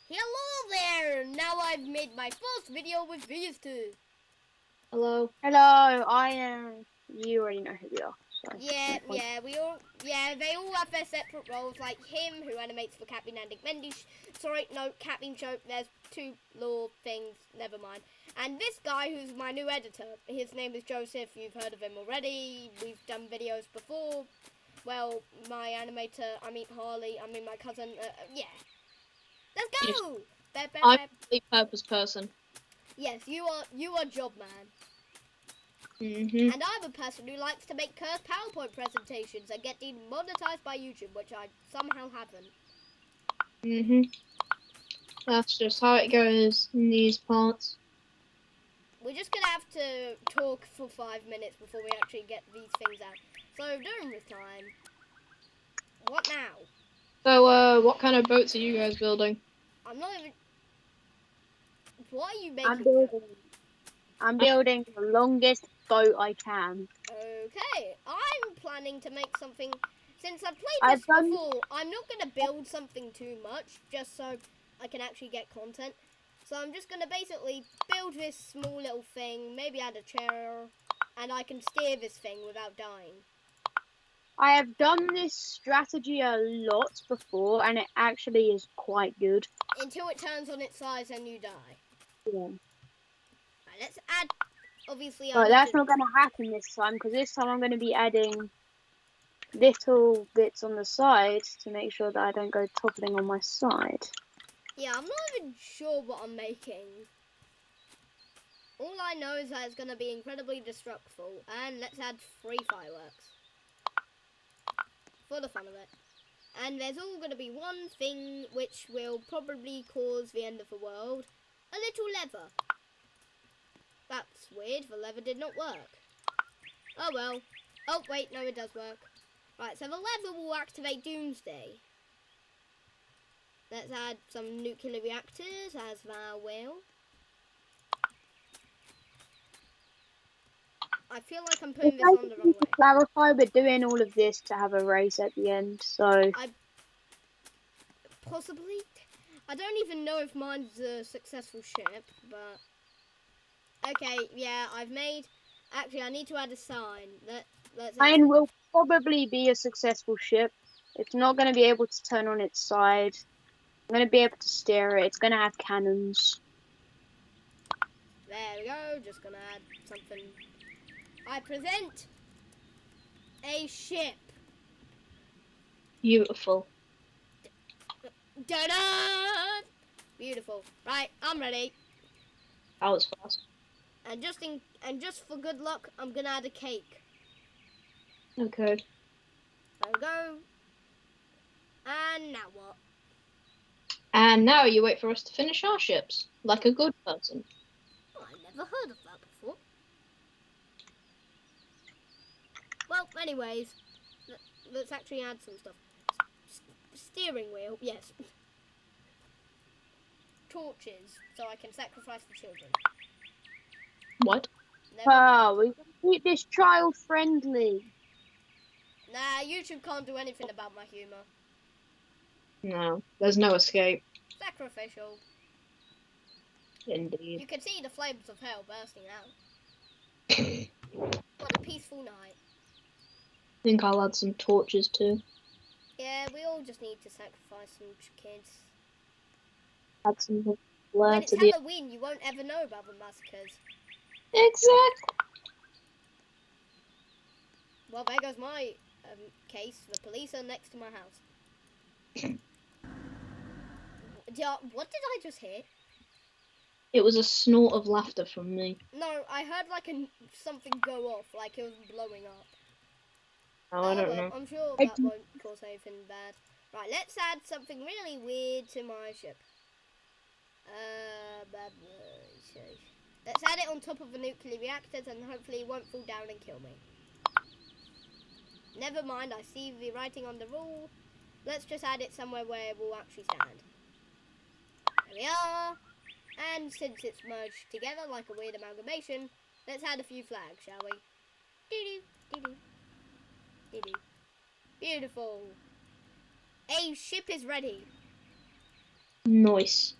Hello there! Now I've made my first video with these two. Hello. Hello, I am. You already know who we are. So Yeah, no point. they all have their separate roles, like him, who animates for Captain Andy Mendy. Sorry, no, Captain Choke, there's two law things, never mind. And this guy, who's my new editor, his name is Joseph, you've heard of him already, we've done videos before. Well, my animator, Harley, my cousin, yeah. Let's Yes. go! Bep, bep, I'm bep. a purpose person. Yes, you are job man. Mm-hmm. And I'm a person who likes to make cursed PowerPoint presentations and get demonetized by YouTube, which I somehow haven't. Mm-hmm. That's just how it goes in these parts. We're just gonna have to talk for 5 minutes before we actually get these things out. So during this time, what now? So, what kind of boats are you guys building? I'm not even. What are you I'm making? building. I'm building the longest boat I can. Okay, I'm planning to make something. Since I've played this I've done. before, I'm not gonna build something too much, just so I can actually get content. So I'm just gonna basically build this small little thing, maybe add a chair, and I can steer this thing without dying. I have done this strategy a lot before, and it actually is quite good. Until it turns on its size and you die. Yeah. Right, let's add. Obviously, I But need that's to. not going to happen this time because this time I'm going to be adding little bits on the side to make sure that I don't go toppling on my side. Yeah, I'm not even sure what I'm making. All I know is that it's gonna be incredibly destructive, and let's add 3 fireworks. For the fun of it. And there's all going to be one thing which will probably cause the end of the world. A little lever. That's weird, the lever did not work. Oh well. Oh wait, no it does work. Right, so the lever will activate Doomsday. Let's add some nuclear reactors as thou will. I feel like I'm If putting this I on the just wrong need to way. clarify, we're doing all of this to have a race at the end, so. Possibly. I don't even know if mine's a successful ship, but... Okay, yeah, I've made... Actually, I need to add a sign. Let's add... Mine will probably be a successful ship. It's not going to be able to turn on its side. I'm going to be able to steer it. It's going to have cannons. There we go, just gonna add something. I present a ship. Beautiful. Da-da! Beautiful. Right, I'm ready. That was fast. And just for good luck, I'm gonna add a cake. Okay. There we go. And now what? And now you wait for us to finish our ships, like a good person. Oh, I never heard of that before. Well, anyways, let's actually add some stuff. Steering wheel, yes. Torches, so I can sacrifice the children. What? Never mind. Oh, we can keep this child friendly. Nah, YouTube can't do anything about my humour. No, there's no escape. Sacrificial. Indeed. You can see the flames of hell bursting out. What a peaceful night. I think I'll add some torches too. Yeah, we all just need to sacrifice some kids. Add some When flair it's to the... Halloween, you won't ever know about the massacres. Exactly. Well, there goes my case. The police are next to my house. What did I just hear? It was a snort of laughter from me. No, I heard like something go off, like it was blowing up. Oh, I don't Well, know. I'm sure that won't cause anything bad. Right, let's add something really weird to my ship. Let's add it on top of the nuclear reactors and hopefully it won't fall down and kill me. Never mind, I see the writing on the wall. Let's just add it somewhere where it will actually stand. There we are. And since it's merged together like a weird amalgamation, let's add a few flags, shall we? Doo-doo, doo-doo, doo-doo. Beautiful. A ship is ready. Nice.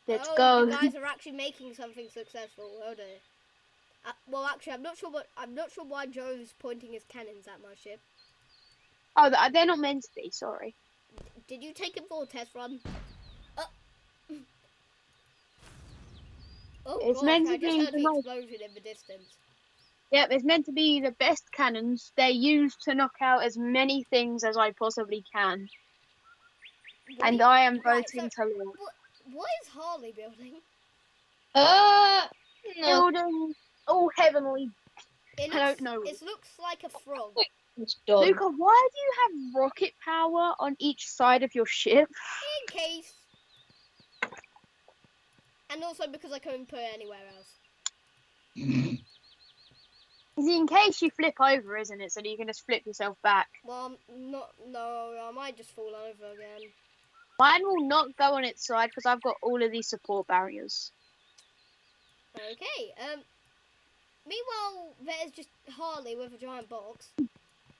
Let's Oh, go. you guys are actually making something successful. Oh dear. Well, actually, I'm not sure why Joe's pointing his cannons at my ship. Oh, they're not meant to be. Sorry. Did you take him for a test run? Oh, It's gosh, meant to I just be heard the the most- explosion in the distance. Yep, it's meant to be the best cannons. They're used to knock out as many things as I possibly can. What And do you- I am right, voting so, to launch. what is Harley building? No. Building all heavenly. It I looks, don't know. It looks like a frog. It's done. Luca, why do you have rocket power on each side of your ship? In case. And also because I couldn't put it anywhere else. Is it in case you flip over, isn't it? So that you can just flip yourself back. Well, I might just fall over again. Mine will not go on its side because I've got all of these support barriers. Okay, meanwhile, there's just Harley with a giant box.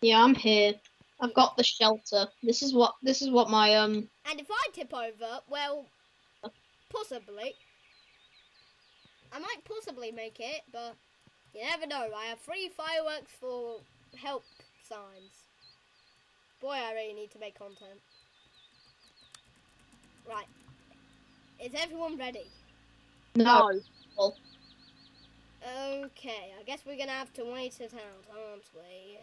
Yeah, I'm here. I've got the shelter. This is what my And if I tip over, well, possibly. I might possibly make it, but you never know. I have 3 fireworks for help signs. Boy, I really need to make content. Right. Is everyone ready? no. Okay, I guess we're gonna have to wait it out, aren't we?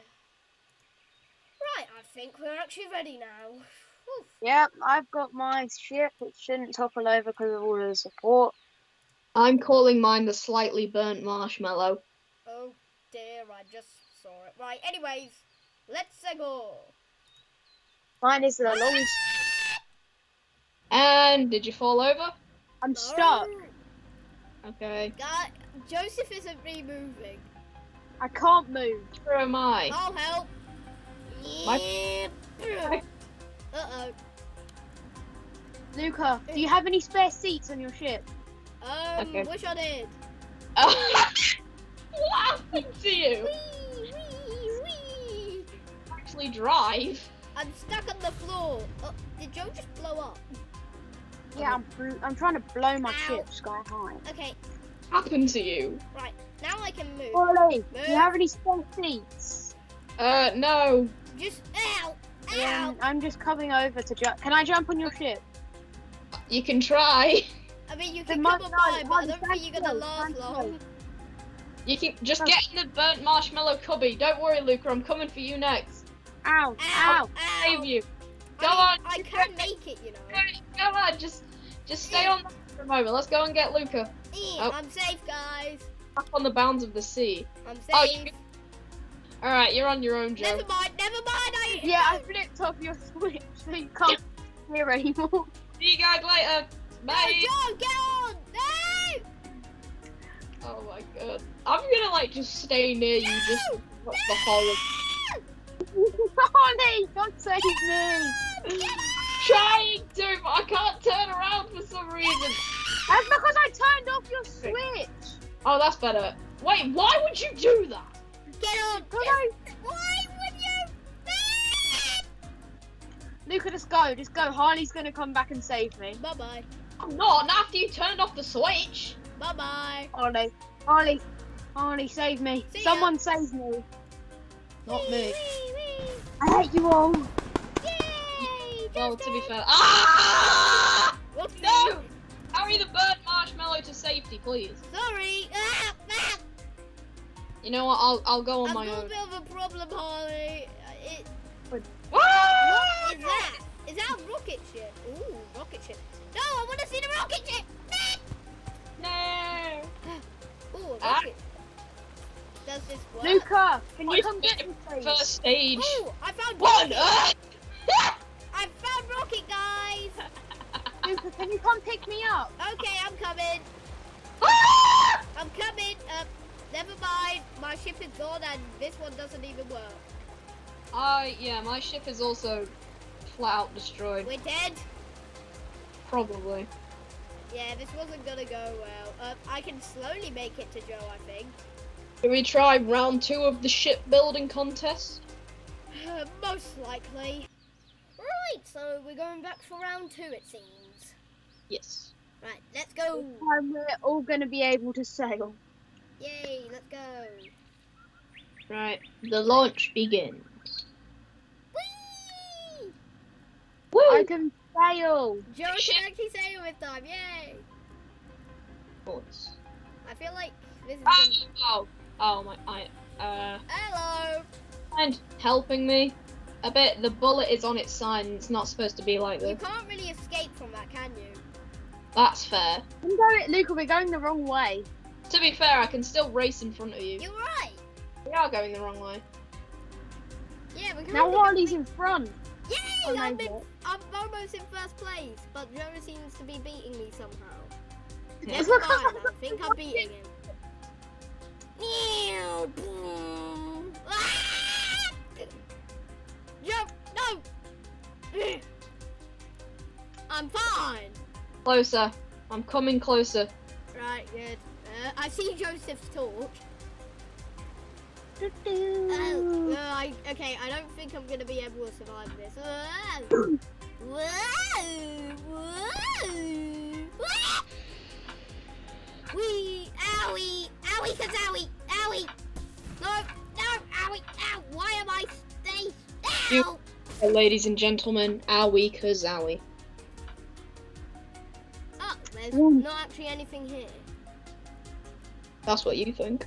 Right, I think we're actually ready now. Whew. Yep, I've got my ship. It shouldn't topple over because of all of the support. I'm calling mine the slightly burnt marshmallow. Oh dear, I just saw it. Right, anyways, let's go. Mine is the long. And did you fall over? I'm stuck. Okay. God, Joseph isn't really moving. I can't move. Where am I? I'll help. My- Uh-oh. Luca, do you have any spare seats on your ship? Okay. Wish I did. What happened to you? Wee, wee, wee. Actually drive. I'm stuck on the floor. Oh, did Joe just blow up? Yeah, I'm trying to blow my Ow. ship sky high. Okay, Happened to you? right. Now I can move. Ollie, do you have any spare seats? No. Just, ow, ow. Yeah, I'm just coming over to jump. Can I jump on your ship? You can try. I mean, you Then can mine- come on by, no, but I mine don't think you're gonna can't last go, long. You can just get in the burnt marshmallow cubby. Don't worry, Luca. I'm coming for you next. Ow, Ow, ow. ow. Save you. Go I on. mean, I can make it, you know. Go on. Just stay on for a moment. Let's go and get Luca. Oh. I'm safe, guys. Up on the bounds of the sea. I'm Oh, safe. All right, you're on your own, Joe. Never mind. Yeah, I flipped off your switch so you can't hear anymore. See you guys later. No, Bye. Joe, get on! No! Oh my god. I'm gonna like just stay near you, just watch the horror. Ollie, don't save me. Get on! Trying to, but I can't turn around for some reason. That's because I turned off your switch. Oh, that's better. Wait, why would you do that? Get on! Why would you? Luca, just go. Just go. Harley's gonna come back and save me. Bye bye. I'm not after you turned off the switch. Bye bye. Harley, save me. See ya. Someone save me. Not me. I hate you all. Yay! Well, to be fair. Ah! Whoops. No! Carry the burnt marshmallow to safety, please. Sorry. You know what? I'll go on I've my got a own. bit of a problem, Harley. Ah! What is that? Is that a rocket ship? Ooh, rocket ship. No, I want to see the rocket ship. No! Ooh, a Ah. rocket. Does this work? Luca, can you Wait, come get me, please? First stage. Ooh, I found What on rocket. earth? I found rocket, guys. Luca, can you come pick me up? Okay, I'm coming. Ah! I'm coming. Never mind. My ship is gone and this one doesn't even work. Yeah, my ship is also flat out destroyed. We're dead. Probably. Yeah, this wasn't gonna go well. I can slowly make it to Joe, I think. Should we try round 2 of the shipbuilding contest? Most likely. Right, Right, so we're going back for round 2, it seems. Yes. Right, let's go. And we're all going to be able to sail. Yay, let's go. Right. The launch begins. Whee! Woo! I can sail. Joe can actually sail this time, yay! Boys. I feel like this is Oh, my, Hello! mind helping me a bit? The bullet is on its side and it's not supposed to be like You this. can't really escape from that, can you? That's fair. Luca, we're going the wrong way. To be fair, I can still race in front of you. You're right! We are going the wrong way. Yeah, we can Now Harley's in front. Yay! Oh, I'm no. almost in first place, but Joe seems to be beating me somehow. Yeah. Never mind, I think I'm beating him. Meow, boom. Ah! Joe, no! I'm fine. Closer. I'm coming closer. Right, good. I see Joseph's torch. Okay, I don't think I'm gonna be able to survive this. Whoa! Whoa! Whoa! Wee! Owie! Owie, kazowie! Owie! No! No! Owie! Ow! Why am I stay? Ow! Ladies and gentlemen, owie kazowie. Oh, there's not actually anything here. That's what you think.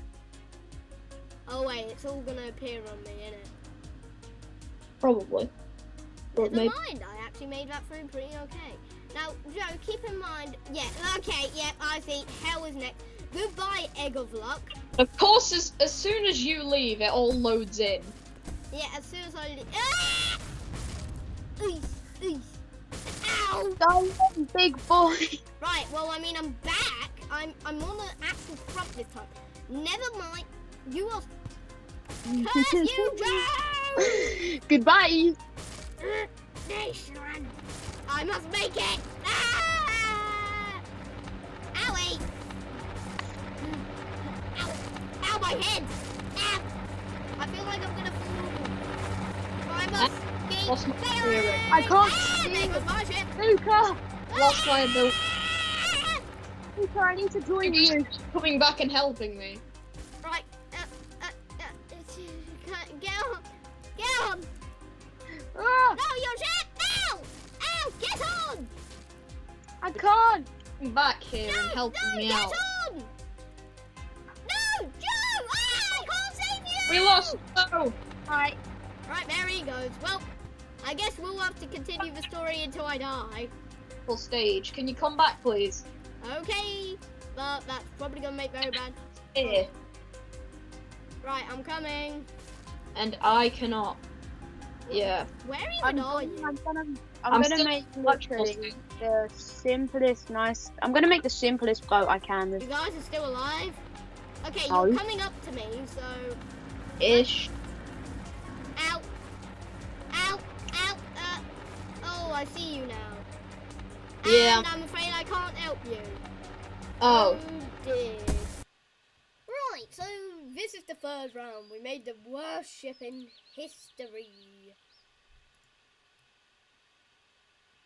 Oh wait, it's all gonna appear on me, innit? Probably. But Never maybe. mind, I actually made that through pretty okay. Now, Joe, keep in mind, I see, hell is next. Goodbye, Egg of Luck. Of course, as soon as you leave, it all loads in. Yeah, as soon as I leave. Ah! Eesh. Ow! Go on, big boy. Right, well, I mean, I'm back. I'm on the actual front this time. Never mind. You are. Curse you, Joe! Goodbye. Nation. I must make it. Ah! Owie! Ow! Ow, my head! Ow! I feel like I'm gonna fall. I must Lost my keep spirit. I can't There see. goes my ship. Luca. Lost my ability. Ah! Luca, I need to join you. Coming back and helping me. Right. Get on. Get on. Ah, No, your ship. Ow! Ow! Get on. I can't. Coming back here and helping me get out. on. No, Joe! Ah, I can't save you. We lost. Oh. Right. Right, there he goes. Well, I guess we'll have to continue the story until I die. Full stage. Can you come back, please? Okay, but that's probably gonna make very bad. Here. Right, I'm coming. And I cannot. Yeah. Where even are you? I'm I'm gonna still make much literally the simplest, I'm gonna make the simplest boat I can. You guys are still alive? Okay, No. you're coming up to me, so... Ish. Ow! Ow! Ow! Oh, I see you now. Yeah. And I'm afraid I can't help you. Oh. Dear. Right, so this is the third round. We made the worst ship in history.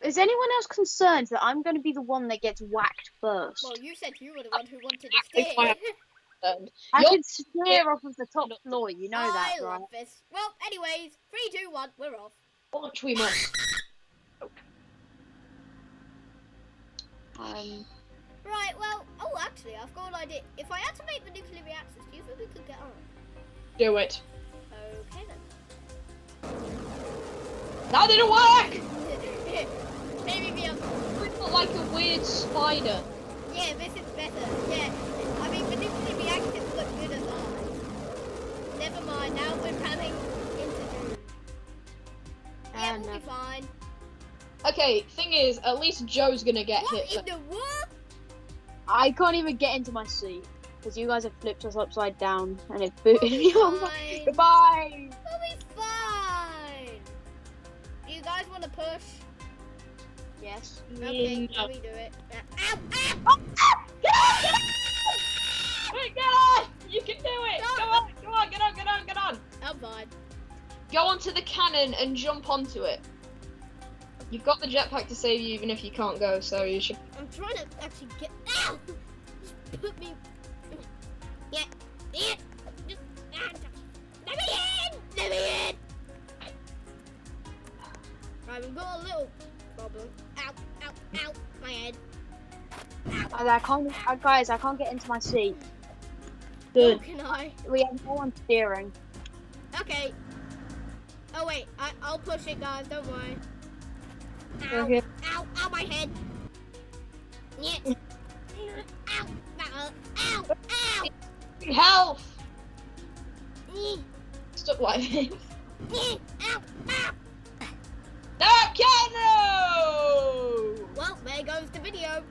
Is anyone else concerned that I'm going to be the one that gets whacked first? Well, you said you were the one who wanted to If steer. I- And I you're- can steer off of the top floor, you know that, I right? love this. Well, anyways, 3, 2, 1, we're off. launch we must. Right, well, oh, actually, I've got an idea. If I had to make the nuclear reactors, do you think we could get on? Do it. Okay, then. That didn't work! Maybe the other. It looked like a weird spider. Yeah, this is better. Yeah, I mean, the nuclear reactors look good as ours. Never mind, now we're running into doom. Yeah, we'll be fine. Okay, thing is, at least Joe's gonna get What hit. in the world? I can't even get into my seat because you guys have flipped us upside down and it booted me off. Fine. Goodbye. We'll be fine. Do you guys want to push? Yes. Okay, No. let me do it. Ow! Ow! Oh, Wait, get on! You can do it! No. Go on, go on, get on, get on, get on! I'm fine. Go onto the cannon and jump onto it. You've got the jetpack to save you even if you can't go, so you should. I'm trying to actually get. Ow! Just put me. Yeah. Yeah. Just. Let me in! Let me in! Right, we've got a little problem. Ow! Ow! Ow! My head. I can't, guys. I can't get into my seat. Nor Good. can I? We have no one steering. Okay. Oh wait, I'll push it, guys. Don't worry. Ow! Okay. Ow! Ow! My head. Yeah. Ow! That hurt. Ow! Ow! Health! Eh, Stop laughing. eh, Ow! Ow! Okay, no! Well, there goes the video.